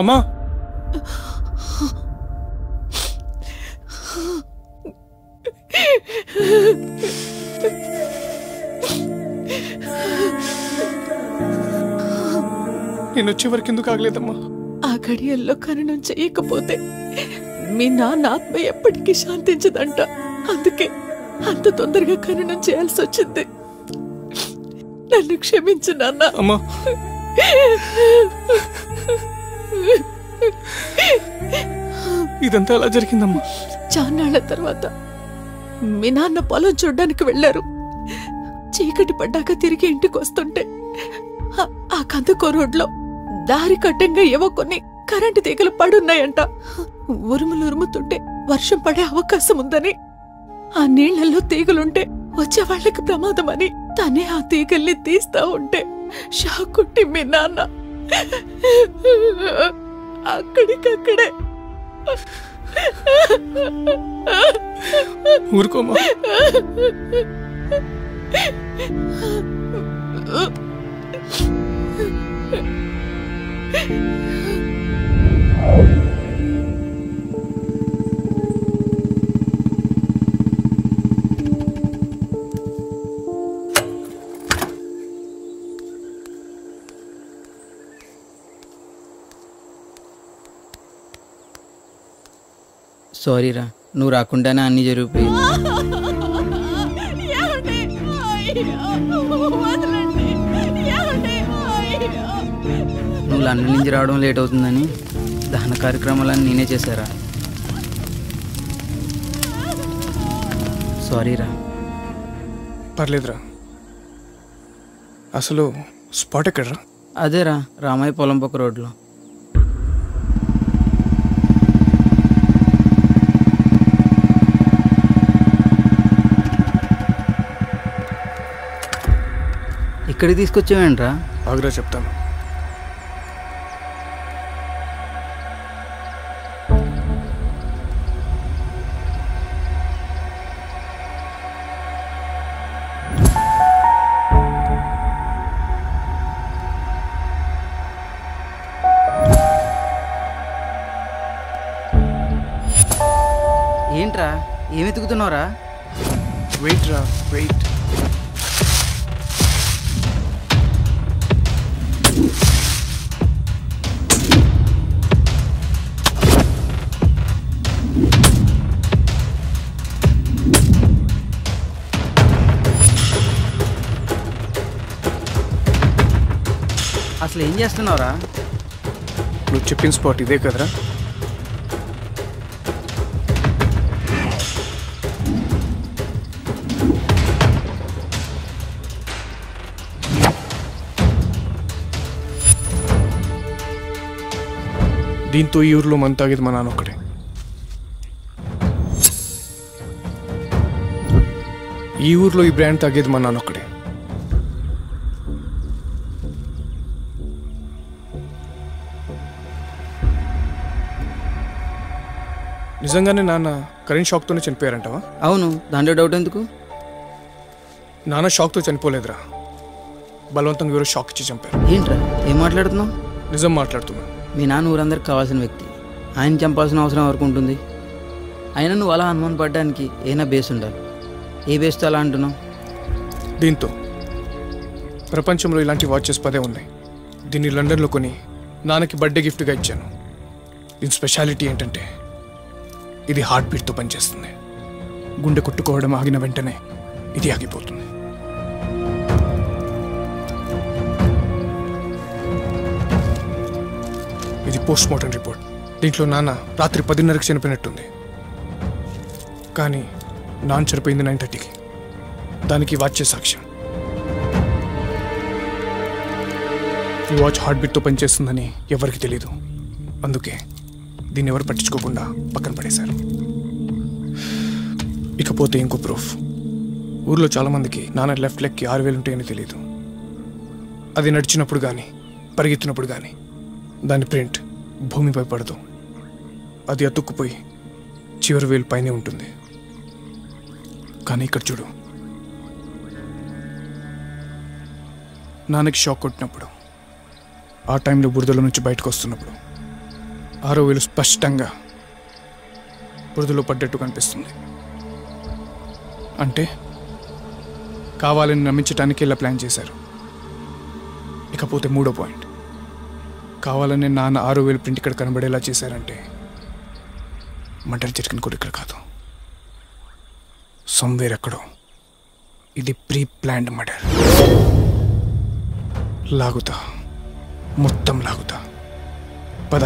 అమ్మా నేను వచ్చే వరకు ఎందుకు ఆగలేదమ్మా? ఆ గడియల్లో ఖననం చేయకపోతే మీ నాన్న ఆత్మ ఎప్పటికీ శాంతించదంట. అందుకే అంత తొందరగా ఖననం చేయాల్సి వచ్చింది. నన్ను క్షమించు నాన్న. అమ్మా ఇదంతా ఎలా జరిగిందమ్మా? చాన్నాళ్ల తర్వాత మీ నాన్న పొలం చూడ్డానికి వెళ్లారు. చీకటి పడ్డాక తిరిగి ఇంటికి వస్తుంటే ఆ కందకో రోడ్లో దారి కట్టంగా ఏవో కొన్ని కరెంటు తీగలు పడున్నాయంట. ఉరుములు ఉరుముతుంటే వర్షం పడే అవకాశం ఉందని, ఆ నీళ్లలో తీగలుంటే వచ్చే వాళ్ళకి ప్రమాదం అని తనే ఆ తీగల్ని తీస్తా ఉంటే షాక్ కొట్టి మీ నాన్న అక్కడికక్కడే ఊరుకోమా. సారీ రా, నువ్వు రాకుండానే అన్నీ జరిగిపోయి. నువ్వు లండన్ నుంచి రావడం లేట్ అవుతుందని దహన కార్యక్రమాలన్నీ నేనే చేశారా. సారీ రా. పర్లేదురా. అసలు స్పాట్ ఎక్కడరా? అదేరా, రామయ్య పొలం పక్క రోడ్లో. ఇక్కడికి తీసుకొచ్చావేంట్రా? ఆగ్రా చెప్తాను. ఏంట్రా, ఏమి ఎతుకుతున్నావురా? వెయిట్ రా, వెయిట్. అసలు ఏం చేస్తున్నావురా? నువ్వు చెప్పిన స్పాట్ ఇదే కదరా? దీంతో ఈ ఊరిలో మందు తాగేది మా నాన్న ఒక్కడే. ఈ ఊర్లో ఈ బ్రాండ్ తాగేది మా నాన్న ఒక్కడే. నిజంగానే నాన్న కరెంట్ షాక్తోనే చనిపోయారంటావా? అవును, దాంట్లో డౌట్ ఎందుకు? నాన్న షాక్తో చనిపోలేదురా, బలవంతంగా ఎవరో షాక్ ఇచ్చి చంపారు. ఏంట్రా, ఏం మాట్లాడుతున్నావు? నిజం మాట్లాడుతున్నా. మీ నాన్న ఊరందరికి కావాల్సిన వ్యక్తి, ఆయన చంపాల్సిన అవసరం ఎవరికి ఉంటుంది? అయినా నువ్వు అలా అనుమాన పడడానికి ఏమైనా బేస్ ఉండాలి. ఏ బేస్తో అలా అంటున్నావు? దీంతో ప్రపంచంలో ఇలాంటి వాచెస్ 10 ఉన్నాయి. దీన్ని లండన్లో కొని నాన్నకి బర్త్డే గిఫ్ట్గా ఇచ్చాను. దీని స్పెషాలిటీ ఏంటంటే ఇది హార్ట్ బీట్తో పనిచేస్తుంది. గుండె కొట్టుకోవడం ఆగిన వెంటనే ఇది ఆగిపోతుంది. ఇది పోస్ట్ మార్టం రిపోర్ట్. దీంట్లో నాన్న రాత్రి 10:30కి చనిపోయినట్టుంది, కానీ నాన్న చనిపోయింది 9:30కి. దానికి వాచ్ సాక్ష్యం. ఈ వాచ్ హార్ట్ బీట్తో పనిచేస్తుందని ఎవరికి తెలీదు. అందుకే దీన్ని ఎవరు పట్టించుకోకుండా పక్కన పడేశారు. ఇకపోతే ఇంకో ప్రూఫ్. ఊర్లో చాలామందికి నాన్న లెఫ్ట్ లెగ్కి 6 ఉంటాయని తెలియదు. అది నడిచినప్పుడు కానీ పరిగెత్తినప్పుడు కానీ దాని ప్రింట్ భూమిపై పడదు. అది అతుక్కుపోయి చివరి వేలు పైనే ఉంటుంది. కానీ ఇక్కడ చూడు, నాన్నకి షాక్ కొట్టినప్పుడు, ఆ టైంలో బురదలో నుంచి బయటకు వస్తున్నప్పుడు 6వ వేలు స్పష్టంగా బురదలో పడ్డట్టు కనిపిస్తుంది. అంటే కావాలని నమ్మించడానికి ఇలా ప్లాన్ చేశారు. ఇకపోతే 3వ పాయింట్, కావాలని నాన్న 6వ వేలు ప్రింట్ ఇక్కడ కనబడేలా చేశారంటే మర్డర్ జరిగిన కూడా ఇక్కడ కాదు, సమ్వేర్ ఎక్కడో. ఇది ప్రీ ప్లాన్డ్ మర్డర్. లాగుతా, మొత్తం లాగుతా. పద.